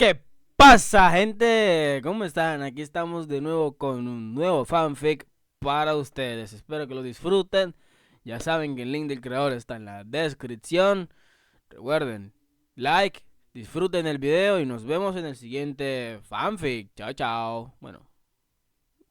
¿Qué pasa, gente? ¿Cómo están? Aquí estamos de nuevo con un nuevo fanfic para ustedes. Espero que lo disfruten. Ya saben que el link del creador está en la descripción. Recuerden, like, disfruten el video y nos vemos en el siguiente fanfic. Chao, chao. Bueno,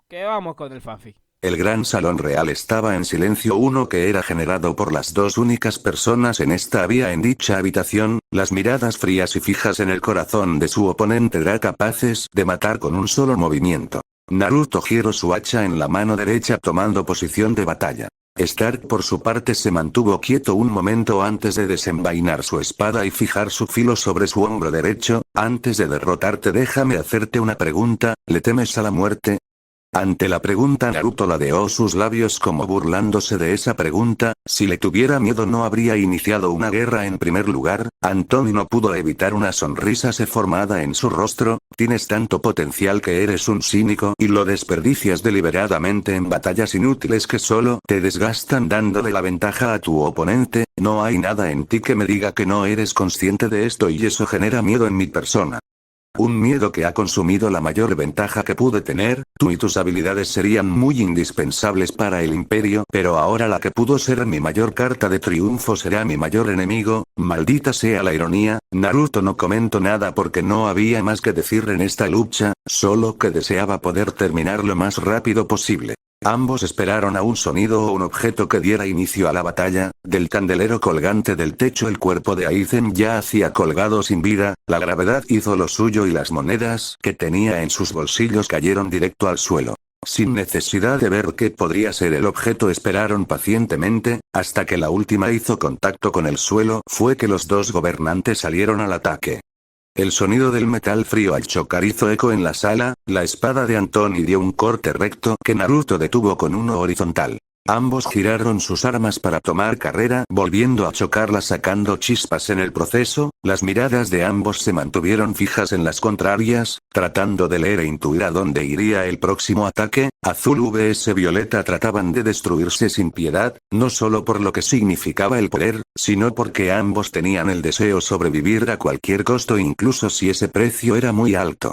¿qué vamos con el fanfic? El gran salón real estaba en silencio, uno que era generado por las dos únicas personas en esta había en dicha habitación, las miradas frías y fijas en el corazón de su oponente eran capaces de matar con un solo movimiento. Naruto giró su hacha en la mano derecha tomando posición de batalla. Stark por su parte se mantuvo quieto un momento antes de desenvainar su espada y fijar su filo sobre su hombro derecho. Antes de derrotarte, déjame hacerte una pregunta, ¿le temes a la muerte? Ante la pregunta, Naruto ladeó sus labios como burlándose de esa pregunta. Si le tuviera miedo no habría iniciado una guerra en primer lugar. Antonio no pudo evitar una sonrisa se formada en su rostro. Tienes tanto potencial que eres un cínico y lo desperdicias deliberadamente en batallas inútiles que solo te desgastan dándole la ventaja a tu oponente. No hay nada en ti que me diga que no eres consciente de esto y eso genera miedo en mi persona. Un miedo que ha consumido la mayor ventaja que pude tener. Tú y tus habilidades serían muy indispensables para el imperio, pero ahora la que pudo ser mi mayor carta de triunfo será mi mayor enemigo. Maldita sea la ironía. Naruto no comentó nada porque no había más que decir en esta lucha, solo que deseaba poder terminar lo más rápido posible. Ambos esperaron a un sonido o un objeto que diera inicio a la batalla. Del candelero colgante del techo el cuerpo de Aizen ya hacía colgado sin vida, la gravedad hizo lo suyo y las monedas que tenía en sus bolsillos cayeron directo al suelo. Sin necesidad de ver qué podría ser el objeto esperaron pacientemente, hasta que la última hizo contacto con el suelo fue que los dos gobernantes salieron al ataque. El sonido del metal frío al chocar hizo eco en la sala, la espada de Antonio dio un corte recto que Naruto detuvo con uno horizontal. Ambos giraron sus armas para tomar carrera, volviendo a chocarlas sacando chispas en el proceso. Las miradas de ambos se mantuvieron fijas en las contrarias, tratando de leer e intuir a dónde iría el próximo ataque. Azul vs Violeta trataban de destruirse sin piedad, no solo por lo que significaba el poder, sino porque ambos tenían el deseo sobrevivir a cualquier costo incluso si ese precio era muy alto.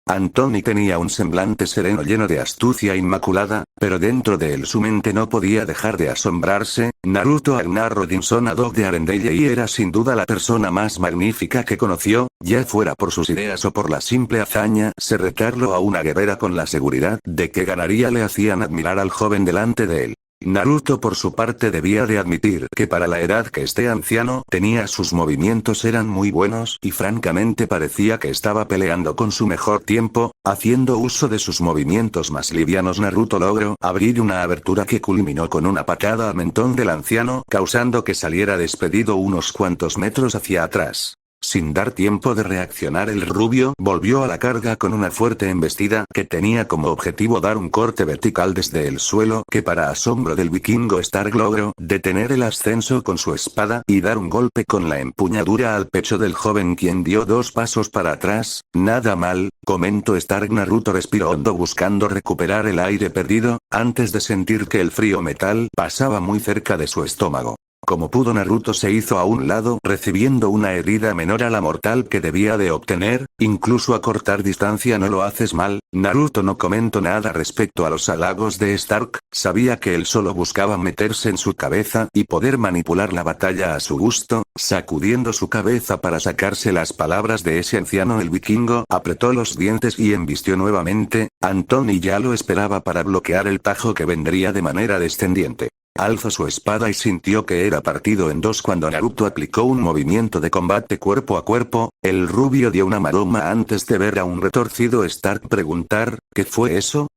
Antonio tenía un semblante sereno lleno de astucia inmaculada, pero dentro de él su mente no podía dejar de asombrarse. Naruto Agnar Rodinson Adog de Arendelle y era sin duda la persona más magnífica que conoció, ya fuera por sus ideas o por la simple hazaña. Retarlo a una guerrera con la seguridad de que ganaría le hacían admirar al joven delante de él. Naruto por su parte debía de admitir que para la edad que este anciano tenía sus movimientos eran muy buenos y francamente parecía que estaba peleando con su mejor tiempo, haciendo uso de sus movimientos más livianos. Naruto logró abrir una abertura que culminó con una patada al mentón del anciano causando que saliera despedido unos cuantos metros hacia atrás. Sin dar tiempo de reaccionar el rubio volvió a la carga con una fuerte embestida que tenía como objetivo dar un corte vertical desde el suelo que para asombro del vikingo Stark logró detener el ascenso con su espada y dar un golpe con la empuñadura al pecho del joven quien dio dos pasos para atrás. Nada mal, comentó Stark. Naruto respiró hondo buscando recuperar el aire perdido, antes de sentir que el frío metal pasaba muy cerca de su estómago. Como pudo Naruto se hizo a un lado recibiendo una herida menor a la mortal que debía de obtener, incluso a cortar distancia no lo haces mal. Naruto no comentó nada respecto a los halagos de Stark, sabía que él solo buscaba meterse en su cabeza y poder manipular la batalla a su gusto. Sacudiendo su cabeza para sacarse las palabras de ese anciano el vikingo apretó los dientes y embistió nuevamente. Antonio ya lo esperaba para bloquear el tajo que vendría de manera descendiente. Alzó su espada y sintió que era partido en dos cuando Naruto aplicó un movimiento de combate cuerpo a cuerpo. El rubio dio una maroma antes de ver a un retorcido Stark preguntar, ¿qué fue eso?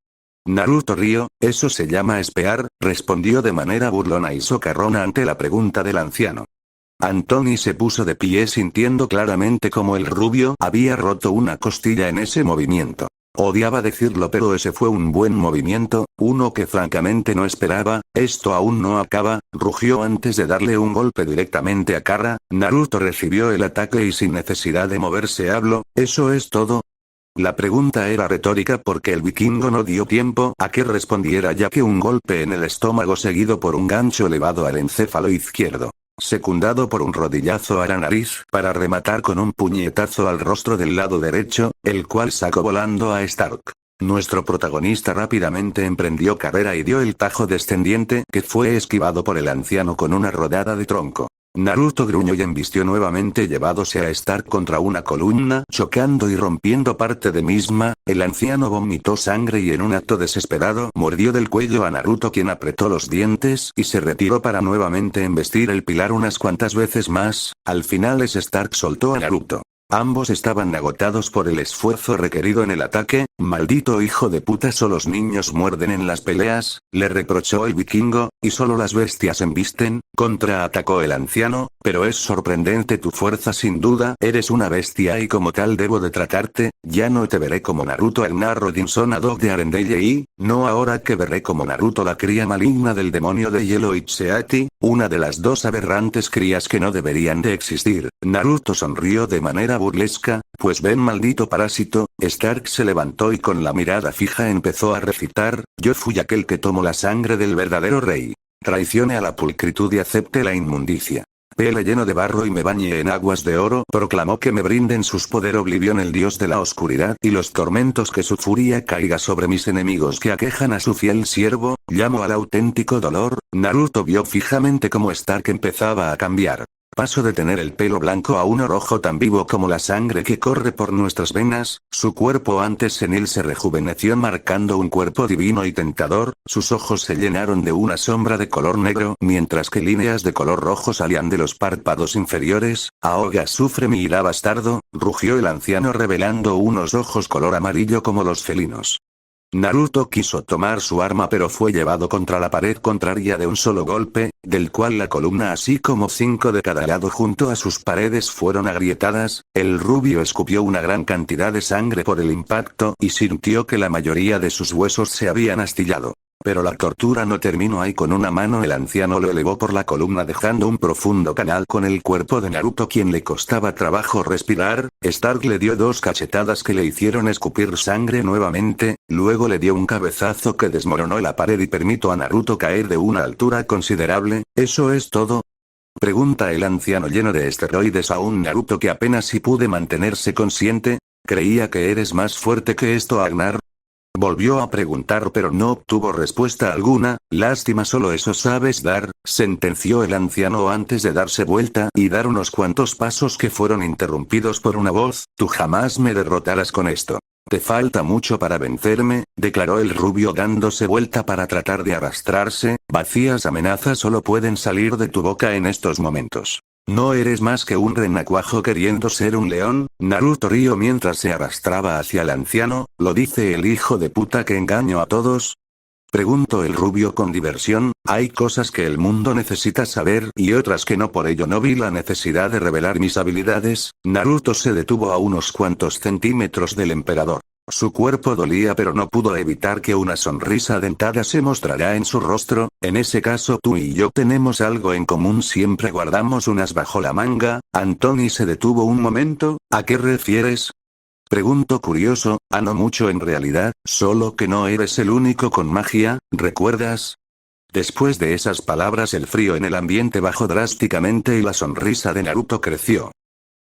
Naruto rió, eso se llama espear, respondió de manera burlona y socarrona ante la pregunta del anciano. Antonio se puso de pie sintiendo claramente como el rubio había roto una costilla en ese movimiento. Odiaba decirlo pero ese fue un buen movimiento, uno que francamente no esperaba. Esto aún no acaba, rugió antes de darle un golpe directamente a cara. Naruto recibió el ataque y sin necesidad de moverse habló, ¿eso es todo? La pregunta era retórica porque el vikingo no dio tiempo a que respondiera ya que un golpe en el estómago seguido por un gancho elevado al encéfalo izquierdo. secundado por un rodillazo a la nariz, para rematar con un puñetazo al rostro del lado derecho, el cual sacó volando a Stark. Nuestro protagonista rápidamente emprendió carrera y dio el tajo descendiente que fue esquivado por el anciano con una rodada de tronco. Naruto gruñó y embistió nuevamente llevándose a Stark contra una columna, chocando y rompiendo parte de misma. El anciano vomitó sangre y en un acto desesperado mordió del cuello a Naruto, quien apretó los dientes y se retiró para nuevamente embestir el pilar unas cuantas veces más. Al final Stark soltó a Naruto. Ambos estaban agotados por el esfuerzo requerido en el ataque. Maldito hijo de puta, solo los niños muerden en las peleas, le reprochó el vikingo, y solo las bestias embisten. Contraatacó el anciano, pero es sorprendente tu fuerza, sin duda, eres una bestia y como tal debo de tratarte. Ya no te veré como Naruto el Narodinson Adog de Arendelle y, no ahora que veré como Naruto la cría maligna del demonio de hielo Itseati, una de las dos aberrantes crías que no deberían de existir. Naruto sonrió de manera burlesca, pues ven maldito parásito. Stark se levantó y con la mirada fija empezó a recitar, yo fui aquel que tomó la sangre del verdadero rey. Traicione a la pulcritud y acepte la inmundicia. Pele lleno de barro y me bañe en aguas de oro, proclamó que me brinden sus poder Oblivion, el dios de la oscuridad y los tormentos, que su furia caiga sobre mis enemigos que aquejan a su fiel siervo, llamo al auténtico dolor. Naruto vio fijamente cómo Stark empezaba a cambiar. Pasó de tener el pelo blanco a uno rojo tan vivo como la sangre que corre por nuestras venas. Su cuerpo antes senil se rejuveneció marcando un cuerpo divino y tentador. Sus ojos se llenaron de una sombra de color negro, mientras que líneas de color rojo salían de los párpados inferiores. Ahoga, sufre mi ira bastardo, rugió el anciano revelando unos ojos color amarillo como los felinos. Naruto quiso tomar su arma pero fue llevado contra la pared contraria de un solo golpe, del cual la columna así como 5 de cada lado junto a sus paredes fueron agrietadas. El rubio escupió una gran cantidad de sangre por el impacto y sintió que la mayoría de sus huesos se habían astillado. Pero la tortura no terminó ahí. Con una mano el anciano lo elevó por la columna dejando un profundo canal con el cuerpo de Naruto, quien le costaba trabajo respirar. Stark le dio 2 cachetadas que le hicieron escupir sangre nuevamente, luego le dio un cabezazo que desmoronó la pared y permitió a Naruto caer de una altura considerable. ¿Eso es todo?, pregunta el anciano lleno de esteroides a un Naruto que apenas si pude mantenerse consciente. Creía que eres más fuerte que esto, Agnar. Volvió a preguntar pero no obtuvo respuesta alguna. Lástima, solo eso sabes dar, sentenció el anciano antes de darse vuelta y dar unos cuantos pasos que fueron interrumpidos por una voz. Tú jamás me derrotarás con esto. Te falta mucho para vencerme, declaró el rubio dándose vuelta para tratar de arrastrarse. Vacías amenazas solo pueden salir de tu boca en estos momentos. No eres más que un renacuajo queriendo ser un león. Naruto rió mientras se arrastraba hacia el anciano. ¿Lo dice el hijo de puta que engaño a todos?, preguntó el rubio con diversión. Hay cosas que el mundo necesita saber y otras que no, por ello no vi la necesidad de revelar mis habilidades. Naruto se detuvo a unos cuantos centímetros del emperador. Su cuerpo dolía pero no pudo evitar que una sonrisa dentada se mostrara en su rostro. En ese caso tú y yo tenemos algo en común, siempre guardamos unas bajo la manga. Anthony se detuvo un momento. ¿A qué refieres?, preguntó curioso. No mucho en realidad, solo que no eres el único con magia, ¿recuerdas? Después de esas palabras el frío en el ambiente bajó drásticamente y la sonrisa de Naruto creció.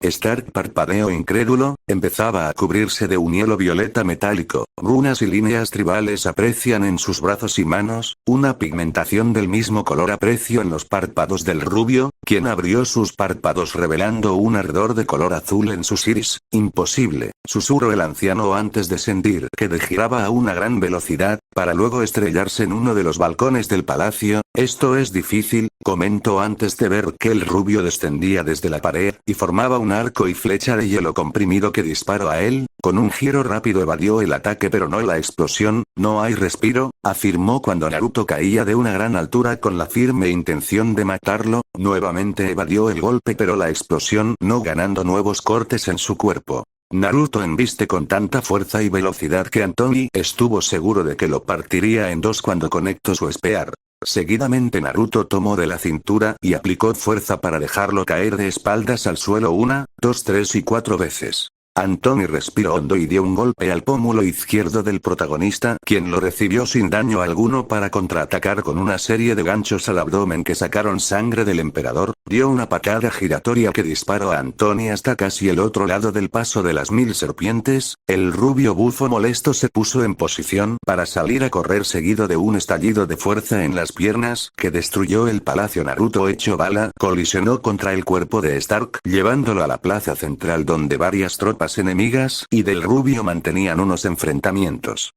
Stark parpadeó incrédulo, empezaba a cubrirse de un hielo violeta metálico. Runas y líneas tribales aprecian en sus brazos y manos, una pigmentación del mismo color aprecio en los párpados del rubio, quien abrió sus párpados revelando un ardor de color azul en sus iris. Imposible, susurró el anciano antes de sentir que giraba a una gran velocidad, para luego estrellarse en uno de los balcones del palacio. Esto es difícil, comentó antes de ver que el rubio descendía desde la pared y formaba un arco y flecha de hielo comprimido que disparó a él. Con un giro rápido evadió el ataque pero no la explosión. No hay respiro, afirmó cuando Naruto caía de una gran altura con la firme intención de matarlo. Nuevamente evadió el golpe pero la explosión no, ganando nuevos cortes en su cuerpo. Naruto embiste con tanta fuerza y velocidad que Anthony estuvo seguro de que lo partiría en dos cuando conectó su espear. Seguidamente Naruto tomó de la cintura y aplicó fuerza para dejarlo caer de espaldas al suelo 1, 2, 3 y 4 veces. Anthony respiró hondo y dio un golpe al pómulo izquierdo del protagonista, quien lo recibió sin daño alguno para contraatacar con una serie de ganchos al abdomen que sacaron sangre del emperador. Dio una patada giratoria que disparó a Anthony hasta casi el otro lado del paso de las 1000 serpientes. El rubio bufo molesto se puso en posición para salir a correr seguido de un estallido de fuerza en las piernas que destruyó el palacio. Naruto hecho bala colisionó contra el cuerpo de Stark, llevándolo a la plaza central donde varias tropas enemigas y del rubio mantenían unos enfrentamientos.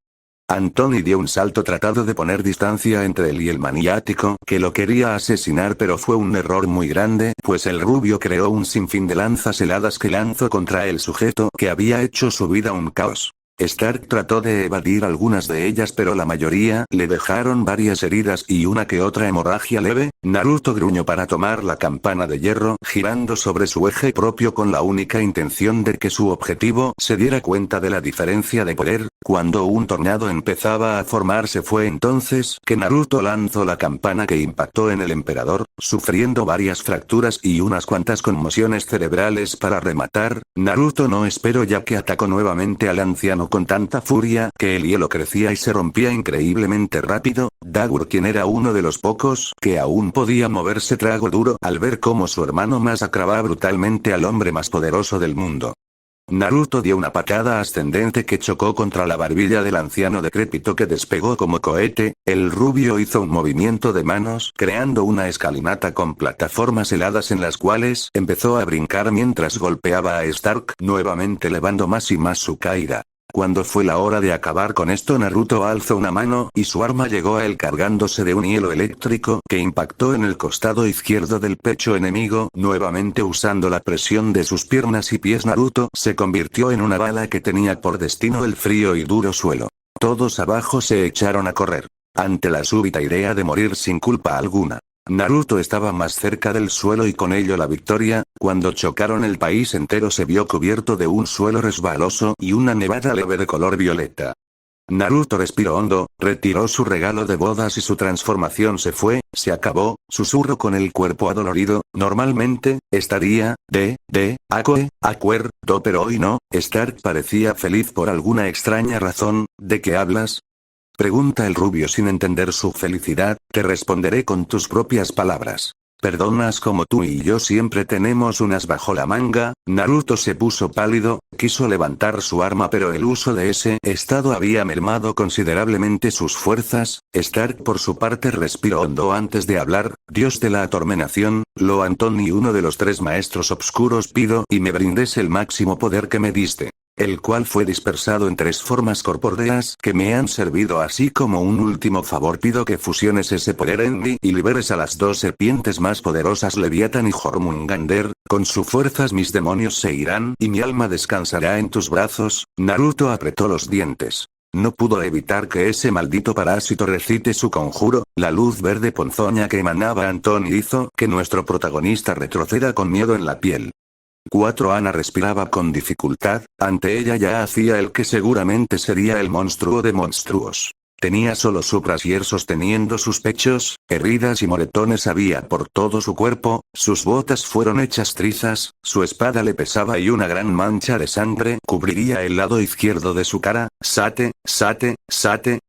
Anthony dio un salto tratando de poner distancia entre él y el maniático que lo quería asesinar, pero fue un error muy grande, pues el rubio creó un sinfín de lanzas heladas que lanzó contra el sujeto que había hecho su vida un caos. Stark trató de evadir algunas de ellas, pero la mayoría le dejaron varias heridas y una que otra hemorragia leve. Naruto gruñó para tomar la campana de hierro, girando sobre su eje propio con la única intención de que su objetivo se diera cuenta de la diferencia de poder. Cuando un tornado empezaba a formarse fue entonces que Naruto lanzó la campana que impactó en el emperador, sufriendo varias fracturas y unas cuantas conmociones cerebrales. Para rematar, Naruto no esperó, ya que atacó nuevamente al anciano con tanta furia que el hielo crecía y se rompía increíblemente rápido. Dagur, quien era uno de los pocos que aún podía moverse, tragó duro al ver cómo su hermano masacraba brutalmente al hombre más poderoso del mundo. Naruto dio una patada ascendente que chocó contra la barbilla del anciano decrépito, que despegó como cohete. El rubio hizo un movimiento de manos creando una escalinata con plataformas heladas en las cuales empezó a brincar mientras golpeaba a Stark, nuevamente elevando más y más su caída. Cuando fue la hora de acabar con esto, Naruto alzó una mano y su arma llegó a él cargándose de un hielo eléctrico que impactó en el costado izquierdo del pecho enemigo. Nuevamente usando la presión de sus piernas y pies, Naruto se convirtió en una bala que tenía por destino el frío y duro suelo. Todos abajo se echaron a correr, ante la súbita idea de morir sin culpa alguna. Naruto estaba más cerca del suelo y con ello la victoria. Cuando chocaron, el país entero se vio cubierto de un suelo resbaloso y una nevada leve de color violeta. Naruto respiró hondo, retiró su regalo de bodas y su transformación se acabó, susurró con el cuerpo adolorido. Normalmente, estaría, acuerdo, pero hoy no. Stark parecía feliz por alguna extraña razón. ¿De qué hablas?, pregunta el rubio sin entender su felicidad. Te responderé con tus propias palabras. ¿Perdonas como tú y yo siempre tenemos unas bajo la manga? Naruto se puso pálido, quiso levantar su arma, pero el uso de ese estado había mermado considerablemente sus fuerzas. Stark por su parte respiró hondo antes de hablar. Dios de la atormentación, Lo Anthony, uno de los 3 maestros obscuros, pido y me brindes el máximo poder que me diste, el cual fue dispersado en 3 formas corpóreas que me han servido, así como un último favor. Pido que fusiones ese poder en mí y liberes a las 2 serpientes más poderosas, Leviatán y Jormungandr. Con sus fuerzas mis demonios se irán y mi alma descansará en tus brazos. Naruto apretó los dientes. No pudo evitar que ese maldito parásito recite su conjuro. La luz verde ponzoña que emanaba Anthony hizo que nuestro protagonista retroceda con miedo en la piel. 4. Ana respiraba con dificultad. Ante ella ya hacía el que seguramente sería el monstruo de monstruos. Tenía solo su brasier sosteniendo sus pechos, heridas y moretones había por todo su cuerpo, sus botas fueron hechas trizas, su espada le pesaba y una gran mancha de sangre cubriría el lado izquierdo de su cara. Sate,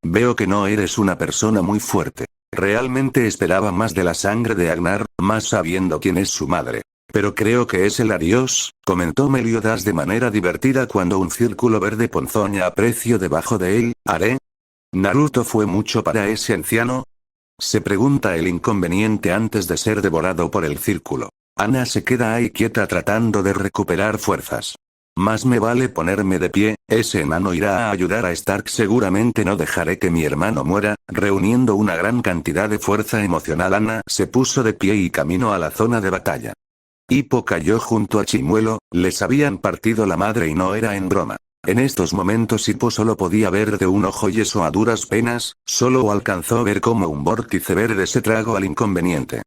veo que no eres una persona muy fuerte. Realmente esperaba más de la sangre de Agnar, más sabiendo quién es su madre. Pero creo que es el adiós, comentó Meliodas de manera divertida cuando un círculo verde ponzoña apreció debajo de él. ¿Haré? ¿Naruto fue mucho para ese anciano?, se pregunta el inconveniente antes de ser devorado por el círculo. Ana se queda ahí quieta tratando de recuperar fuerzas. Más me vale ponerme de pie, ese enano irá a ayudar a Stark, seguramente no dejaré que mi hermano muera. Reuniendo una gran cantidad de fuerza emocional, Ana se puso de pie y caminó a la zona de batalla. Hippo cayó junto a Chimuelo, les habían partido la madre y no era en broma. En estos momentos Hippo solo podía ver de un ojo y eso a duras penas, solo alcanzó a ver cómo un vórtice verde se tragó al inconveniente.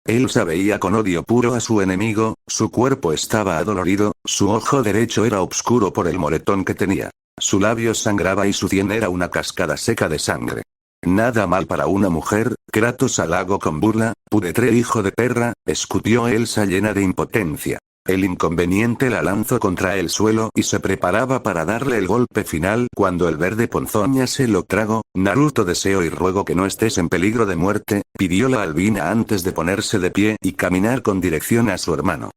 Elsa veía con odio puro a su enemigo, su cuerpo estaba adolorido, su ojo derecho era oscuro por el moretón que tenía. Su labio sangraba y su sien era una cascada seca de sangre. Nada mal para una mujer. Kratos halagó con burla. Pudetre hijo de perra, escutió Elsa llena de impotencia. El inconveniente la lanzó contra el suelo y se preparaba para darle el golpe final cuando el verde ponzoña se lo tragó. Naruto, deseo y ruego que no estés en peligro de muerte, pidió la albina antes de ponerse de pie y caminar con dirección a su hermano.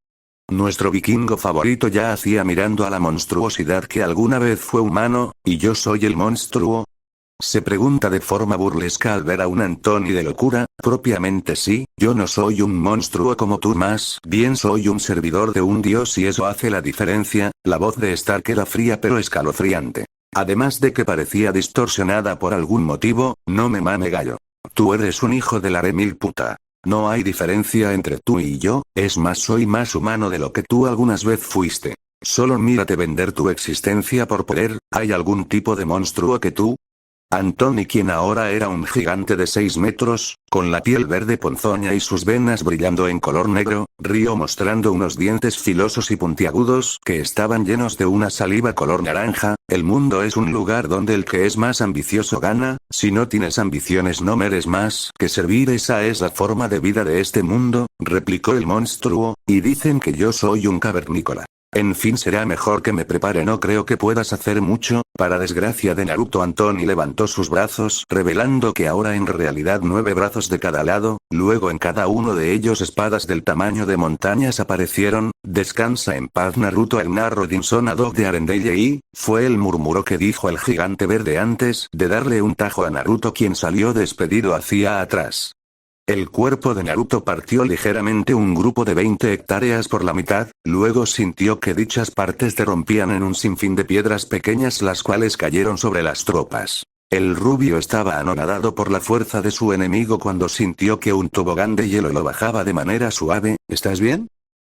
Nuestro vikingo favorito ya hacía mirando a la monstruosidad que alguna vez fue humano, ¿y yo soy el monstruo? Se pregunta de forma burlesca al ver a un Antony de locura. Propiamente sí, yo no soy un monstruo como tú, más bien soy un servidor de un dios y eso hace la diferencia. La voz de Stark era fría pero escalofriante. Además de que parecía distorsionada por algún motivo. No me mame gallo. Tú eres un hijo de la remil puta. No hay diferencia entre tú y yo, es más, soy más humano de lo que tú algunas vez fuiste. Solo mírate vender tu existencia por poder. ¿Hay algún tipo de monstruo que tú? Antony, quien ahora era un gigante de 6 metros, con la piel verde ponzoña y sus venas brillando en color negro, rió mostrando unos dientes filosos y puntiagudos que estaban llenos de una saliva color naranja. El mundo es un lugar donde el que es más ambicioso gana. Si no tienes ambiciones no mereces más que servir, esa es la forma de vida de este mundo, replicó el monstruo, y dicen que yo soy un cavernícola. En fin, será mejor que me prepare, no creo que puedas hacer mucho. Para desgracia de Naruto, Antony levantó sus brazos, revelando que ahora en realidad 9 brazos de cada lado, luego en cada uno de ellos espadas del tamaño de montañas aparecieron. Descansa en paz, Naruto, el narro Dinsonadog de Arendelle, y fue el murmuro que dijo el gigante verde antes de darle un tajo a Naruto, quien salió despedido hacia atrás. El cuerpo de Naruto partió ligeramente un grupo de 20 hectáreas por la mitad, luego sintió que dichas partes se rompían en un sinfín de piedras pequeñas, las cuales cayeron sobre las tropas. El rubio estaba anonadado por la fuerza de su enemigo cuando sintió que un tobogán de hielo lo bajaba de manera suave. ¿Estás bien?,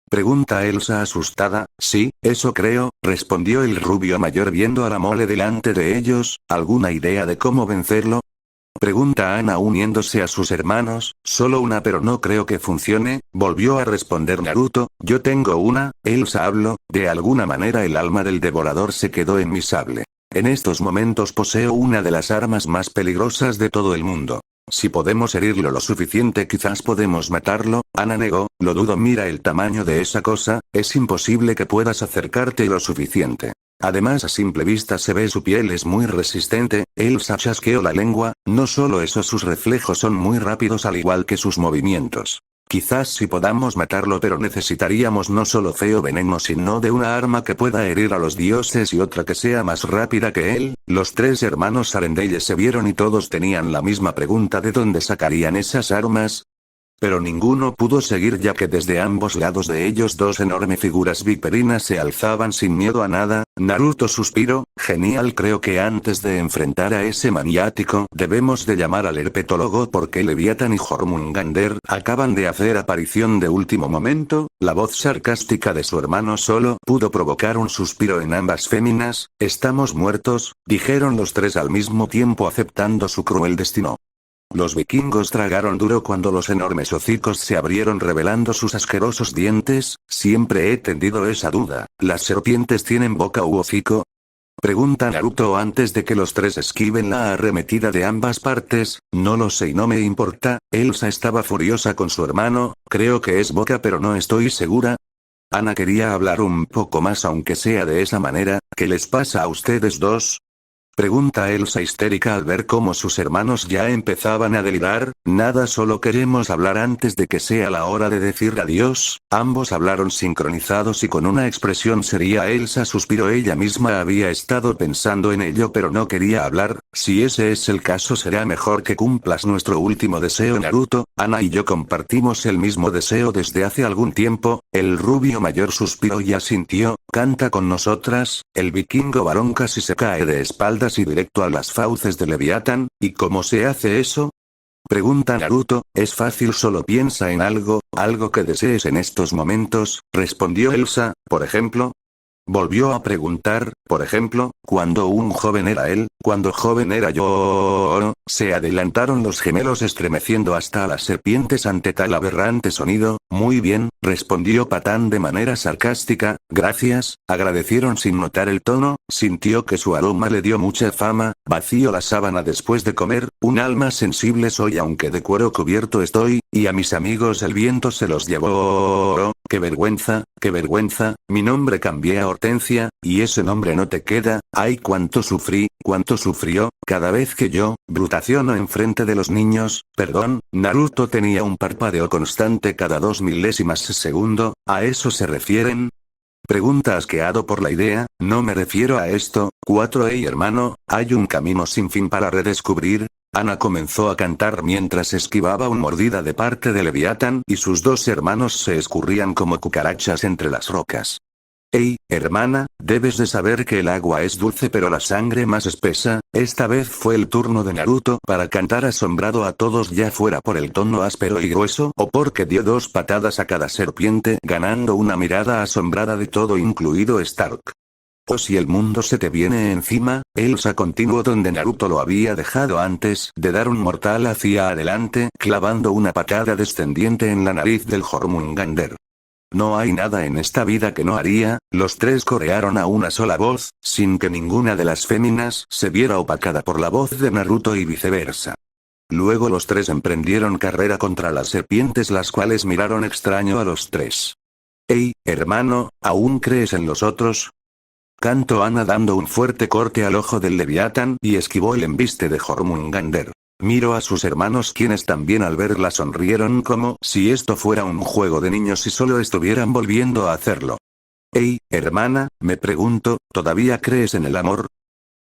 pregunta Elsa asustada. Sí, eso creo, respondió el rubio mayor viendo a la mole delante de ellos. ¿Alguna idea de cómo vencerlo?, pregunta Ana uniéndose a sus hermanos. Solo una, pero no creo que funcione, volvió a responder Naruto. Yo tengo una. Elsa habló. De alguna manera el alma del devorador se quedó en mi sable. En estos momentos poseo una de las armas más peligrosas de todo el mundo. Si podemos herirlo lo suficiente quizás podemos matarlo. Ana negó. Lo dudo, mira el tamaño de esa cosa, es imposible que puedas acercarte lo suficiente. Además, a simple vista se ve su piel es muy resistente. Elsa chasqueó la lengua. No solo eso, sus reflejos son muy rápidos al igual que sus movimientos. Quizás sí podamos matarlo, pero necesitaríamos no solo feo veneno sino de una arma que pueda herir a los dioses y otra que sea más rápida que él. Los 3 hermanos Arendelle se vieron y todos tenían la misma pregunta: ¿de dónde sacarían esas armas? Pero ninguno pudo seguir, ya que desde ambos lados de ellos 2 enormes figuras viperinas se alzaban sin miedo a nada. Naruto suspiró. Genial, creo que antes de enfrentar a ese maniático debemos de llamar al herpetólogo, porque Leviathan y Jormungandr acaban de hacer aparición de último momento. La voz sarcástica de su hermano solo pudo provocar un suspiro en ambas féminas. Estamos muertos, dijeron los 3 al mismo tiempo, aceptando su cruel destino. Los vikingos tragaron duro cuando los enormes hocicos se abrieron revelando sus asquerosos dientes. Siempre he tenido esa duda, ¿las serpientes tienen boca u hocico?, pregunta Naruto antes de que los 3 esquiven la arremetida de ambas partes. No lo sé y no me importa. Elsa estaba furiosa con su hermano. Creo que es boca, pero no estoy segura. Ana quería hablar un poco más, aunque sea de esa manera. ¿Qué les pasa a ustedes dos?, pregunta Elsa histérica al ver cómo sus hermanos ya empezaban a delirar. Nada, solo queremos hablar antes de que sea la hora de decir adiós. Ambos hablaron sincronizados y con una expresión seria. Elsa suspiró, ella misma había estado pensando en ello pero no quería hablar. Si ese es el caso será mejor que cumplas nuestro último deseo, Naruto. Ana y yo compartimos el mismo deseo desde hace algún tiempo. El rubio mayor suspiró y asintió. Canta con nosotras. El vikingo varón casi se cae de espaldas y directo a las fauces de Leviathan. ¿Y cómo se hace eso?, pregunta Naruto. Es fácil, solo piensa en algo que desees en estos momentos, respondió Elsa. Por ejemplo, volvió a preguntar. Por ejemplo, cuando un joven era él, cuando joven era yo. Se adelantaron los gemelos estremeciendo hasta a las serpientes ante tal aberrante sonido. Muy bien, respondió Patán de manera sarcástica. Gracias, agradecieron sin notar el tono. Sintió que su aroma le dio mucha fama. Vació la sábana después de comer. Un alma sensible soy aunque de cuero cubierto estoy, y a mis amigos el viento se los llevó. qué vergüenza, mi nombre cambié a Hortensia, y ese nombre no te queda, ay cuánto sufrí, cuánto sufrió, cada vez que yo, brutaciono enfrente de los niños, perdón, Naruto tenía un parpadeo constante cada 2 milésimas de segundo, ¿a eso se refieren? Pregunta asqueado por la idea, no me refiero a esto, 4 Hey hermano, hay un camino sin fin para redescubrir. Ana comenzó a cantar mientras esquivaba una mordida de parte de Leviatán y sus dos hermanos se escurrían como cucarachas entre las rocas. Hey, hermana, debes de saber que el agua es dulce pero la sangre más espesa. Esta vez fue el turno de Naruto para cantar asombrado a todos, ya fuera por el tono áspero y grueso o porque dio 2 patadas a cada serpiente ganando una mirada asombrada de todo incluido Stark. O si el mundo se te viene encima, Elsa continuó donde Naruto lo había dejado antes de dar un mortal hacia adelante, clavando una patada descendiente en la nariz del Jormungandr. No hay nada en esta vida que no haría, los tres corearon a una sola voz, sin que ninguna de las féminas se viera opacada por la voz de Naruto y viceversa. Luego los tres emprendieron carrera contra las serpientes, las cuales miraron extraño a los tres. Hey, hermano, ¿aún crees en los otros? Cantó Ana dando un fuerte corte al ojo del Leviatán y esquivó el embiste de Jormungandr. Miró a sus hermanos, quienes también al verla sonrieron como si esto fuera un juego de niños y solo estuvieran volviendo a hacerlo. Hey, hermana, me pregunto, ¿todavía crees en el amor?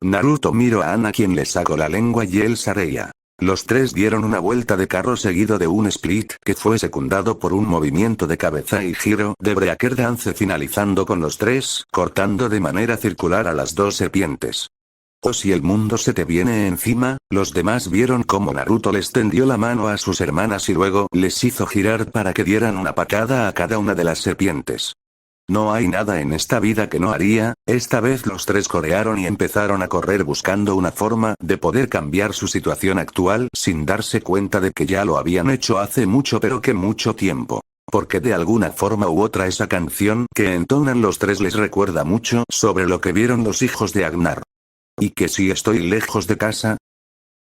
Naruto miró a Ana, quien le sacó la lengua, y Elsa reía. Los tres dieron una vuelta de carro seguido de un split que fue secundado por un movimiento de cabeza y giro de breakdance, finalizando con los tres cortando de manera circular a las dos serpientes. O si el mundo se te viene encima, los demás vieron cómo Naruto les tendió la mano a sus hermanas y luego les hizo girar para que dieran una patada a cada una de las serpientes. No hay nada en esta vida que no haría. Esta vez los tres corearon y empezaron a correr buscando una forma de poder cambiar su situación actual sin darse cuenta de que ya lo habían hecho hace mucho, pero que mucho tiempo. Porque de alguna forma u otra esa canción que entonan los tres les recuerda mucho sobre lo que vieron los hijos de Agnar. ¿Y que si estoy lejos de casa?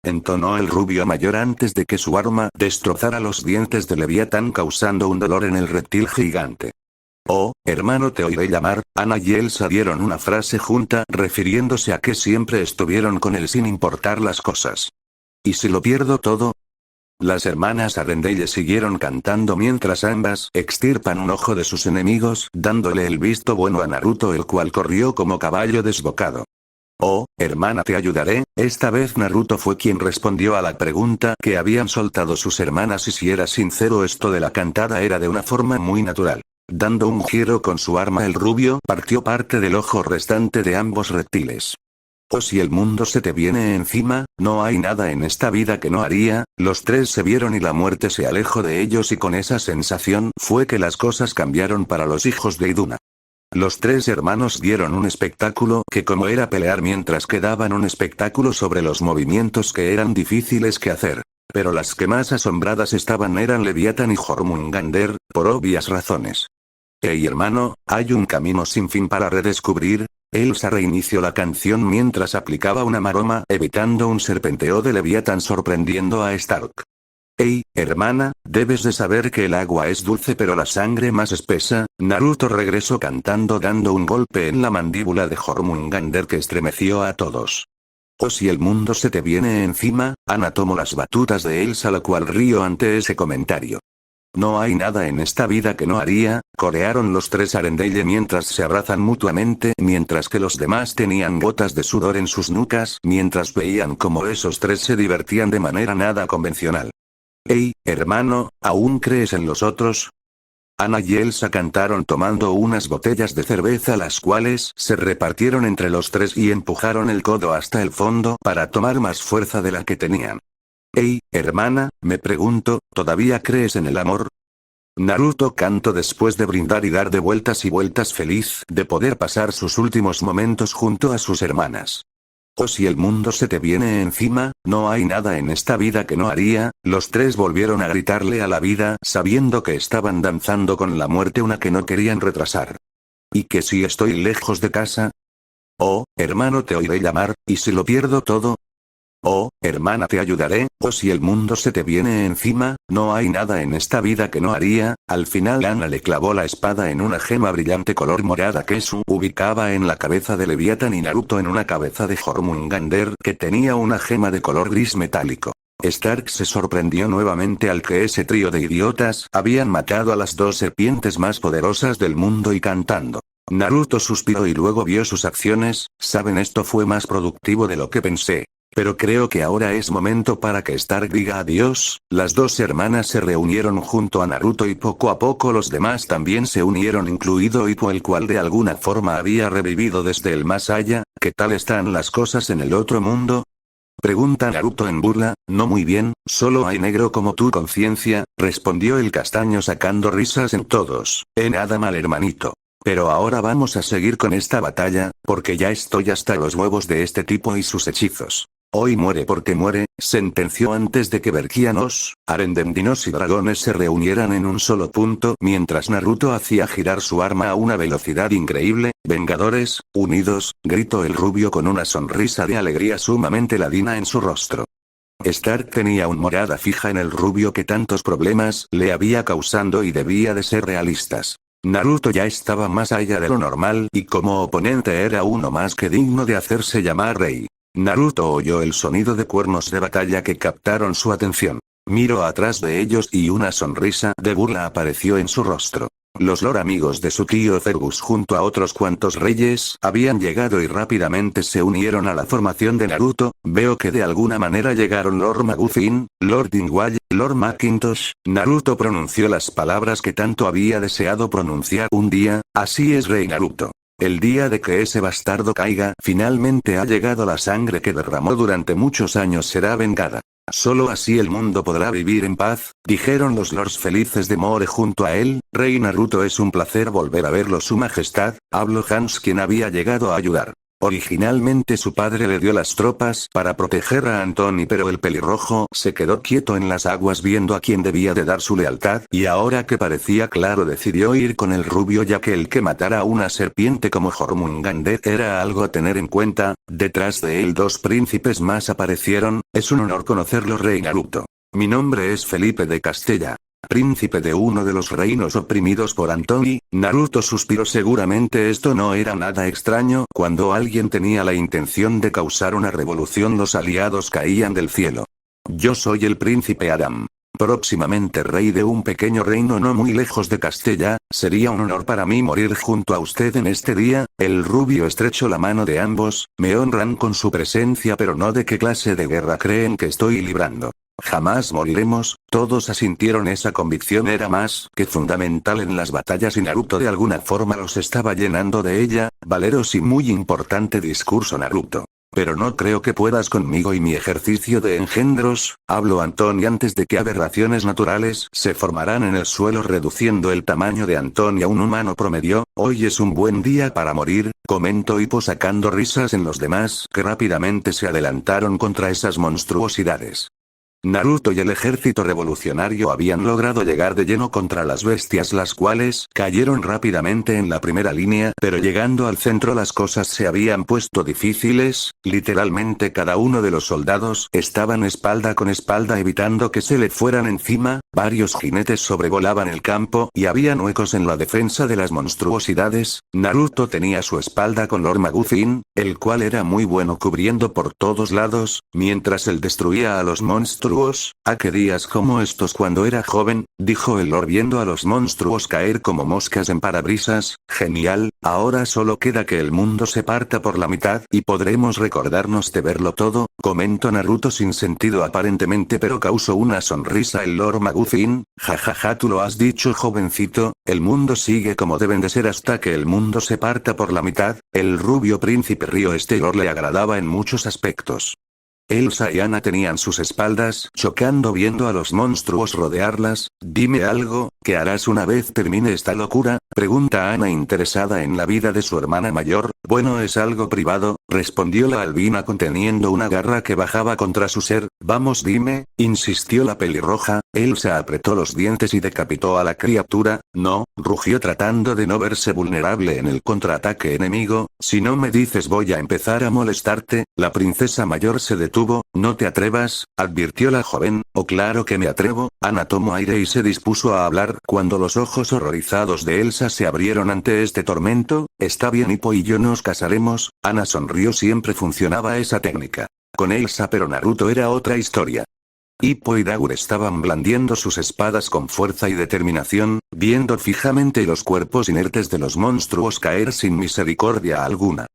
Entonó el rubio mayor antes de que su arma destrozara los dientes de Leviatán, causando un dolor en el reptil gigante. Oh, hermano, te oiré llamar. Ana y Elsa dieron una frase junta refiriéndose a que siempre estuvieron con él sin importar las cosas. ¿Y si lo pierdo todo? Las hermanas Arendelle siguieron cantando mientras ambas extirpan un ojo de sus enemigos, dándole el visto bueno a Naruto, el cual corrió como caballo desbocado. Oh, hermana, te ayudaré. Esta vez Naruto fue quien respondió a la pregunta que habían soltado sus hermanas, y si era sincero, esto de la cantada era de una forma muy natural. Dando un giro con su arma, el rubio partió parte del ojo restante de ambos reptiles. O si el mundo se te viene encima, no hay nada en esta vida que no haría. Los tres se vieron y la muerte se alejó de ellos, y con esa sensación fue que las cosas cambiaron para los hijos de Iduna. Los tres hermanos dieron un espectáculo que como era pelear, mientras que daban un espectáculo sobre los movimientos que eran difíciles que hacer. Pero las que más asombradas estaban eran Leviatán y Jormungandr, por obvias razones. Hey hermano, hay un camino sin fin para redescubrir. Elsa reinició la canción mientras aplicaba una maroma, evitando un serpenteo de Leviatán, sorprendiendo a Stark. Hey, hermana, debes de saber que el agua es dulce pero la sangre más espesa. Naruto regresó cantando, dando un golpe en la mandíbula de Jormungandr que estremeció a todos. O si el mundo se te viene encima, Ana tomó las batutas de Elsa, la cual rió ante ese comentario. No hay nada en esta vida que no haría, corearon los tres Arendelle mientras se abrazan mutuamente, mientras que los demás tenían gotas de sudor en sus nucas, mientras veían cómo esos tres se divertían de manera nada convencional. Hey, hermano, ¿aún crees en los otros? Ana y Elsa cantaron tomando unas botellas de cerveza, las cuales se repartieron entre los tres y empujaron el codo hasta el fondo para tomar más fuerza de la que tenían. Hey, hermana, me pregunto, ¿todavía crees en el amor? Naruto cantó después de brindar y dar de vueltas y vueltas, feliz de poder pasar sus últimos momentos junto a sus hermanas. O si el mundo se te viene encima, no hay nada en esta vida que no haría. Los tres volvieron a gritarle a la vida, sabiendo que estaban danzando con la muerte, una que no querían retrasar. ¿Y que si estoy lejos de casa? Oh, hermano, te oiré llamar. ¿Y si lo pierdo todo? Oh, hermana, te ayudaré, o si el mundo se te viene encima, no hay nada en esta vida que no haría. Al final Ana le clavó la espada en una gema brillante color morada que Su ubicaba en la cabeza de Leviatán y Naruto en una cabeza de Jormungandr que tenía una gema de color gris metálico. Stark se sorprendió nuevamente al que ese trío de idiotas habían matado a las dos serpientes más poderosas del mundo y cantando. Naruto suspiró y luego vio sus acciones. Saben, esto fue más productivo de lo que pensé. Pero creo que ahora es momento para que Stark diga adiós. Las dos hermanas se reunieron junto a Naruto y poco a poco los demás también se unieron, incluido Hippo, el cual de alguna forma había revivido desde el más allá. ¿Qué tal están las cosas en el otro mundo?, pregunta Naruto en burla. No muy bien, solo hay negro como tu conciencia, respondió el castaño sacando risas en todos. Nada mal, hermanito. Pero ahora vamos a seguir con esta batalla, porque ya estoy hasta los huevos de este tipo y sus hechizos. Hoy muere porque muere, sentenció antes de que Berkianos, Arendendinos y dragones se reunieran en un solo punto mientras Naruto hacía girar su arma a una velocidad increíble. Vengadores, unidos, gritó el rubio con una sonrisa de alegría sumamente ladina en su rostro. Stark tenía una mirada fija en el rubio que tantos problemas le había causado y debía de ser realistas. Naruto ya estaba más allá de lo normal y como oponente era uno más que digno de hacerse llamar rey. Naruto oyó el sonido de cuernos de batalla que captaron su atención. Miró atrás de ellos y una sonrisa de burla apareció en su rostro. Los lord amigos de su tío Fergus junto a otros cuantos reyes habían llegado y rápidamente se unieron a la formación de Naruto. Veo que de alguna manera llegaron Lord Magufin, Lord Ingway, Lord Macintosh. Naruto pronunció las palabras que tanto había deseado pronunciar un día. Así es, rey Naruto. El día de que ese bastardo caiga, finalmente ha llegado. La sangre que derramó durante muchos años será vengada. Solo así el mundo podrá vivir en paz, dijeron los lords felices de Moore junto a él. Rey Naruto, es un placer volver a verlo, su majestad, habló Hans, quien había llegado a ayudar. Originalmente su padre le dio las tropas para proteger a Anthony, pero el pelirrojo se quedó quieto en las aguas viendo a quién debía de dar su lealtad y ahora que parecía claro decidió ir con el rubio, ya que el que matara a una serpiente como Jormungandr era algo a tener en cuenta. Detrás de él dos príncipes más aparecieron. Es un honor conocerlo, rey Naruto. Mi nombre es Felipe de Castella, príncipe de uno de los reinos oprimidos por Anthony. Naruto suspiró. Seguramente esto no era nada extraño. Cuando alguien tenía la intención de causar una revolución, los aliados caían del cielo. Yo soy el príncipe Adam, próximamente rey de un pequeño reino no muy lejos de Castella. Sería un honor para mí morir junto a usted en este día. El rubio estrechó la mano de ambos. Me honran con su presencia, pero no de qué clase de guerra creen que estoy librando. Jamás moriremos. Todos asintieron. Esa convicción era más que fundamental en las batallas y Naruto de alguna forma los estaba llenando de ella. Valeros y muy importante discurso, Naruto. Pero no creo que puedas conmigo y mi ejercicio de engendros, habló Anthony, antes de que aberraciones naturales se formaran en el suelo reduciendo el tamaño de Anthony a un humano promedio. Hoy es un buen día para morir, comentó Hippo sacando risas en los demás que rápidamente se adelantaron contra esas monstruosidades. Naruto y el ejército revolucionario habían logrado llegar de lleno contra las bestias, las cuales cayeron rápidamente en la primera línea, pero llegando al centro las cosas se habían puesto difíciles. Literalmente cada uno de los soldados estaban espalda con espalda evitando que se le fueran encima. Varios jinetes sobrevolaban el campo y habían huecos en la defensa de las monstruosidades. Naruto tenía su espalda con Lord Magufin, el cual era muy bueno cubriendo por todos lados, mientras él destruía a los monstruos. ¿A qué días como estos cuando era joven?, dijo el Lord viendo a los monstruos caer como moscas en parabrisas. Genial, ahora solo queda que el mundo se parta por la mitad y podremos recordarnos de verlo todo, comentó Naruto sin sentido aparentemente, pero causó una sonrisa el Lord Magufin. Jajaja, tú lo has dicho, jovencito, el mundo sigue como deben de ser hasta que el mundo se parta por la mitad. El rubio príncipe rió. Este Lord le agradaba en muchos aspectos. Elsa y Anna tenían sus espaldas chocando viendo a los monstruos rodearlas. Dime algo, ¿qué harás una vez termine esta locura?, pregunta Anna interesada en la vida de su hermana mayor. Bueno, es algo privado, respondió la albina conteniendo una garra que bajaba contra su ser. Vamos dime, insistió la pelirroja. Elsa apretó los dientes y decapitó a la criatura. No, rugió tratando de no verse vulnerable en el contraataque enemigo. Si no me dices voy a empezar a molestarte. La princesa mayor se detuvo. No te atrevas, advirtió la joven. Oh claro que me atrevo. Ana tomó aire y se dispuso a hablar cuando los ojos horrorizados de Elsa se abrieron ante este tormento. Está bien, Hippo y yo nos casaremos. Ana sonrió, siempre funcionaba esa técnica con Elsa, pero Naruto era otra historia. Hippo y Dagur estaban blandiendo sus espadas con fuerza y determinación, viendo fijamente los cuerpos inertes de los monstruos caer sin misericordia alguna.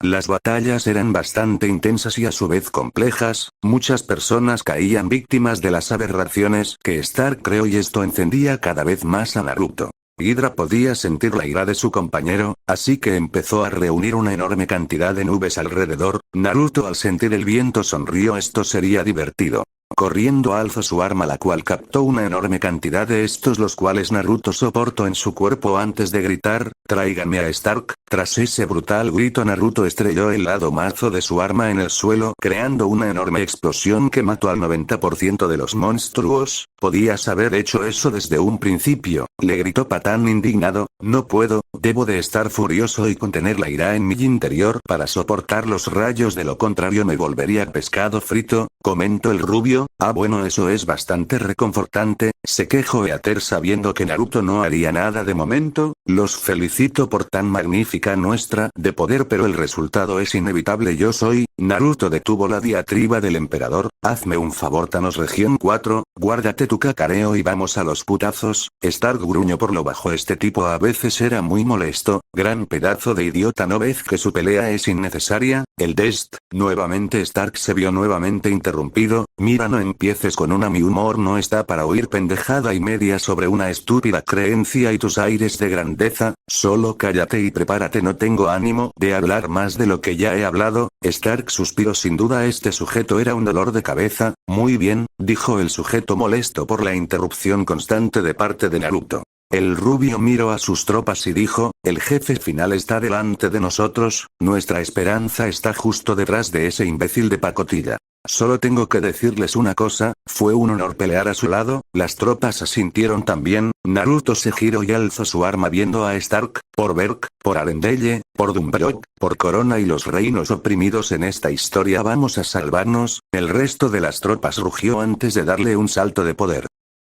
Las batallas eran bastante intensas y a su vez complejas, muchas personas caían víctimas de las aberraciones que Stark creó y esto encendía cada vez más a Naruto. Hydra podía sentir la ira de su compañero, así que empezó a reunir una enorme cantidad de nubes alrededor. Naruto al sentir el viento sonrió, esto sería divertido. Corriendo alzó su arma, la cual captó una enorme cantidad de estos, los cuales Naruto soportó en su cuerpo antes de gritar, tráiganme a Stark. Tras ese brutal grito Naruto estrelló el lado mazo de su arma en el suelo, creando una enorme explosión que mató al 90% de los monstruos. Podías haber hecho eso desde un principio, le gritó Patán indignado. No puedo, debo de estar furioso y contener la ira en mi interior para soportar los rayos, de lo contrario me volvería pescado frito, comentó el rubio. Ah bueno, eso es bastante reconfortante, se quejó Eater sabiendo que Naruto no haría nada de momento. Los felicito por tan magnífica muestra de poder, pero el resultado es inevitable. Yo soy. Naruto detuvo la diatriba del emperador. Hazme un favor, Thanos región 4, guárdate tu cacareo y vamos a los putazos. Stark gruñó por lo bajo, este tipo a veces era muy molesto. Gran pedazo de idiota, ¿no ves que su pelea es innecesaria? El Dest. Nuevamente Stark se vio nuevamente interrumpido. Mira, no empieces con una, mi humor no está para oír pendejada y media sobre una estúpida creencia y tus aires de grandeza. Solo cállate y prepárate, no tengo ánimo de hablar más de lo que ya he hablado. Stark suspiró, sin duda este sujeto era un dolor de cabeza. Muy bien, dijo el sujeto molesto por la interrupción constante de parte de Naruto. El rubio miró a sus tropas y dijo, el jefe final está delante de nosotros, nuestra esperanza está justo detrás de ese imbécil de pacotilla. Solo tengo que decirles una cosa, fue un honor pelear a su lado. Las tropas asintieron también. Naruto se giró y alzó su arma viendo a Stark. Por Berk, por Arendelle, por Dumbrok, por Corona y los reinos oprimidos en esta historia vamos a salvarnos. El resto de las tropas rugió antes de darle un salto de poder.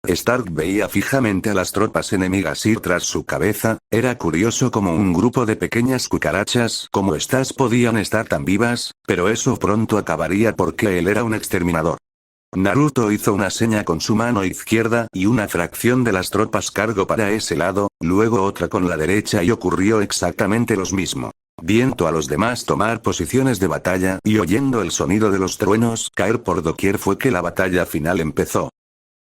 Stark veía fijamente a las tropas enemigas ir tras su cabeza. Era curioso como un grupo de pequeñas cucarachas como estas podían estar tan vivas, pero eso pronto acabaría porque él era un exterminador. Naruto hizo una seña con su mano izquierda y una fracción de las tropas cargó para ese lado, luego otra con la derecha y ocurrió exactamente lo mismo. Viendo a los demás tomar posiciones de batalla y oyendo el sonido de los truenos caer por doquier fue que la batalla final empezó.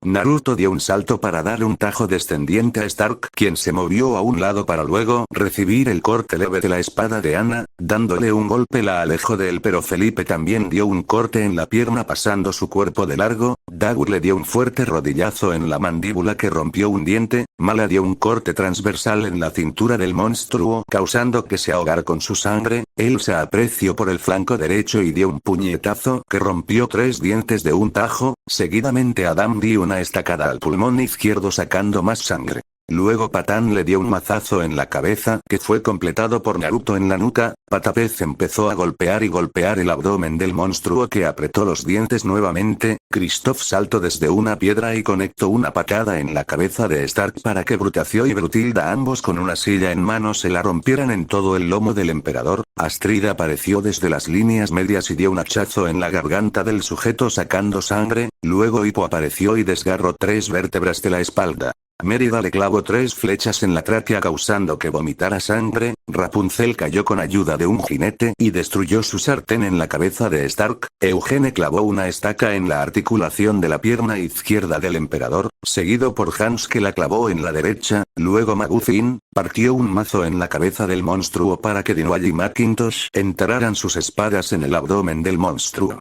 Naruto dio un salto para dar un tajo descendiente a Stark, quien se movió a un lado para luego recibir el corte leve de la espada de Ana, dándole un golpe la alejó de él, pero Felipe también dio un corte en la pierna pasando su cuerpo de largo. Dagur le dio un fuerte rodillazo en la mandíbula que rompió un diente. Mala dio un corte transversal en la cintura del monstruo causando que se ahogara con su sangre. Él se apreció por el flanco derecho y dio un puñetazo que rompió 3 dientes de un tajo. Seguidamente Adam dio una estacada al pulmón izquierdo sacando más sangre. Luego Patán le dio un mazazo en la cabeza que fue completado por Naruto en la nuca. Patapez empezó a golpear el abdomen del monstruo que apretó los dientes nuevamente. Kristoff saltó desde una piedra y conectó una patada en la cabeza de Stark para que Brutacio y Brutilda ambos con una silla en mano se la rompieran en todo el lomo del emperador. Astrid apareció desde las líneas medias y dio un hachazo en la garganta del sujeto sacando sangre. Luego Hippo apareció y desgarró 3 vértebras de la espalda. Mérida le clavó 3 flechas en la tráquea causando que vomitara sangre. Rapunzel cayó con ayuda de un jinete y destruyó su sartén en la cabeza de Stark. Eugene clavó una estaca en la articulación de la pierna izquierda del emperador, seguido por Hans que la clavó en la derecha. Luego Magufin partió un mazo en la cabeza del monstruo para que Dinoy y Macintosh enterraran sus espadas en el abdomen del monstruo.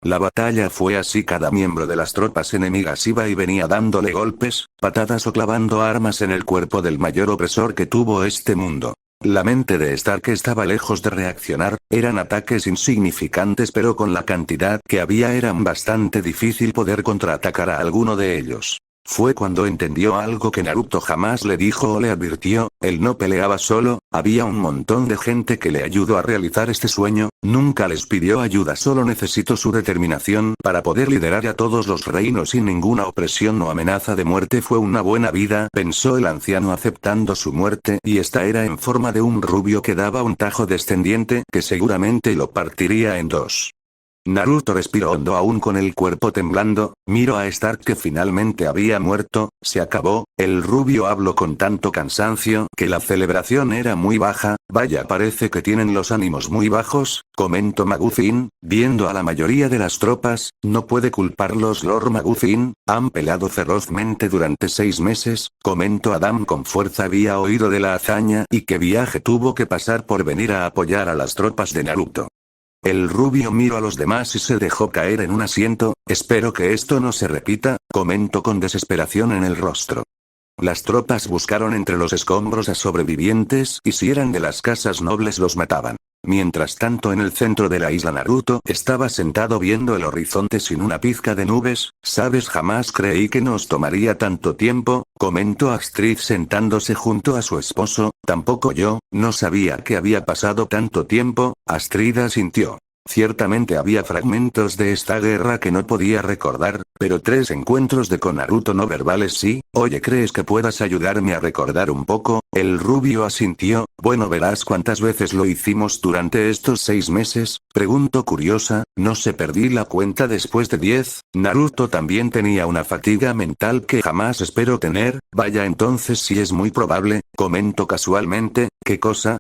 La batalla fue así, cada miembro de las tropas enemigas iba y venía dándole golpes, patadas o clavando armas en el cuerpo del mayor opresor que tuvo este mundo. La mente de Stark estaba lejos de reaccionar, eran ataques insignificantes pero con la cantidad que había eran bastante difícil poder contraatacar a alguno de ellos. Fue cuando entendió algo que Naruto jamás le dijo o le advirtió, él no peleaba solo, había un montón de gente que le ayudó a realizar este sueño, nunca les pidió ayuda, solo necesitó su determinación para poder liderar a todos los reinos sin ninguna opresión o amenaza de muerte. Fue una buena vida, pensó el anciano aceptando su muerte, y esta era en forma de un rubio que daba un tajo descendiente que seguramente lo partiría en dos. Naruto respiró hondo aún con el cuerpo temblando, miró a Stark que finalmente había muerto, se acabó, el rubio habló con tanto cansancio que la celebración era muy baja, vaya parece que tienen los ánimos muy bajos, comentó Magufin, viendo a la mayoría de las tropas, no puede culparlos Lord Magufin, han peleado ferozmente durante 6 meses, comentó Adam con fuerza, había oído de la hazaña y qué viaje tuvo que pasar por venir a apoyar a las tropas de Naruto. El rubio miró a los demás y se dejó caer en un asiento, espero que esto no se repita, comentó con desesperación en el rostro. Las tropas buscaron entre los escombros a sobrevivientes y si eran de las casas nobles los mataban. Mientras tanto en el centro de la isla Naruto estaba sentado viendo el horizonte sin una pizca de nubes, ¿sabes? Jamás creí que nos tomaría tanto tiempo, comentó Astrid sentándose junto a su esposo, tampoco yo, no sabía que había pasado tanto tiempo, Astrid asintió. Ciertamente había fragmentos de esta guerra que no podía recordar, pero 3 encuentros con Naruto no verbales sí, oye ¿crees que puedas ayudarme a recordar un poco? El rubio asintió, bueno verás cuántas veces lo hicimos durante estos 6 meses, preguntó curiosa, no sé perdí la cuenta después de 10, Naruto también tenía una fatiga mental que jamás espero tener, vaya entonces sí es muy probable, comentó casualmente, ¿qué cosa?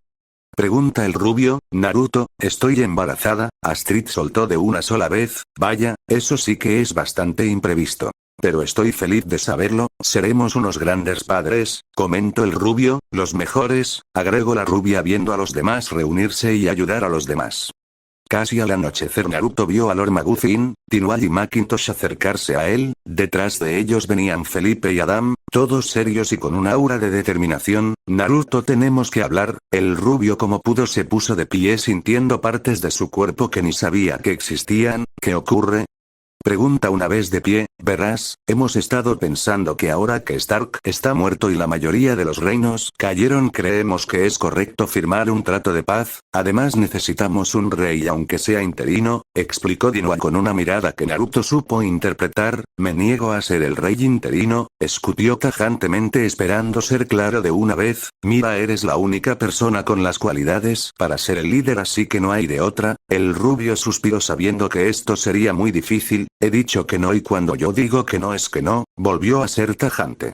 Pregunta el rubio, Naruto, estoy embarazada, Astrid soltó de una sola vez, vaya, eso sí que es bastante imprevisto. Pero estoy feliz de saberlo, seremos unos grandes padres, comentó el rubio, los mejores, agregó la rubia viendo a los demás reunirse y ayudar a los demás. Casi al anochecer Naruto vio a Lord Magufin, Tinoa y Macintosh acercarse a él, detrás de ellos venían Felipe y Adam, todos serios y con un aura de determinación. Naruto tenemos que hablar, el rubio como pudo se puso de pie sintiendo partes de su cuerpo que ni sabía que existían, ¿qué ocurre? Pregunta una vez de pie, verás, hemos estado pensando que ahora que Stark está muerto y la mayoría de los reinos cayeron creemos que es correcto firmar un trato de paz, además necesitamos un rey aunque sea interino, explicó Tinoa con una mirada que Naruto supo interpretar, me niego a ser el rey interino, escupió tajantemente esperando ser claro de una vez, mira eres la única persona con las cualidades para ser el líder así que no hay de otra, el rubio suspiró sabiendo que esto sería muy difícil. He dicho que no y cuando yo digo que no es que no, volvió a ser tajante.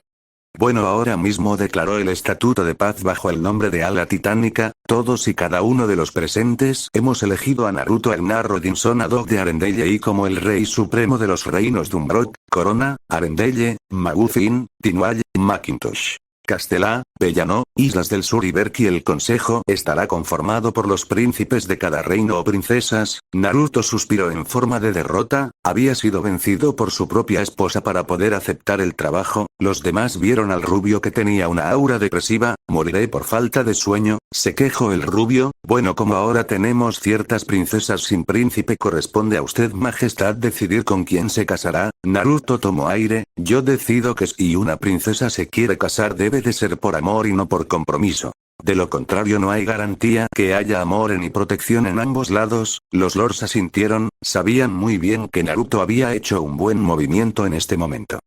Bueno ahora mismo declaró el Estatuto de Paz bajo el nombre de Ala Titánica, todos y cada uno de los presentes hemos elegido a Naruto el Narodinson Adog de Arendelle y como el Rey Supremo de los Reinos de Umbrook, Corona, Arendelle, Magufin, Tinoa, Macintosh. Castellá, Bellano, Islas del Sur y Berky. El consejo estará conformado por los príncipes de cada reino o princesas. Naruto suspiró en forma de derrota, había sido vencido por su propia esposa para poder aceptar el trabajo, los demás vieron al rubio que tenía una aura depresiva, moriré por falta de sueño, se quejó el rubio, bueno como ahora tenemos ciertas princesas sin príncipe corresponde a usted majestad decidir con quién se casará, Naruto tomó aire, yo decido que si una princesa se quiere casar debe de ser por amor y no por compromiso. De lo contrario no hay garantía que haya amor ni protección en ambos lados, los lords asintieron, sabían muy bien que Naruto había hecho un buen movimiento en este momento.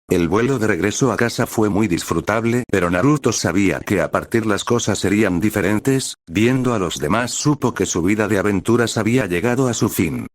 El vuelo de regreso a casa fue muy disfrutable, pero Naruto sabía que a partir las cosas serían diferentes, viendo a los demás supo que su vida de aventuras había llegado a su fin.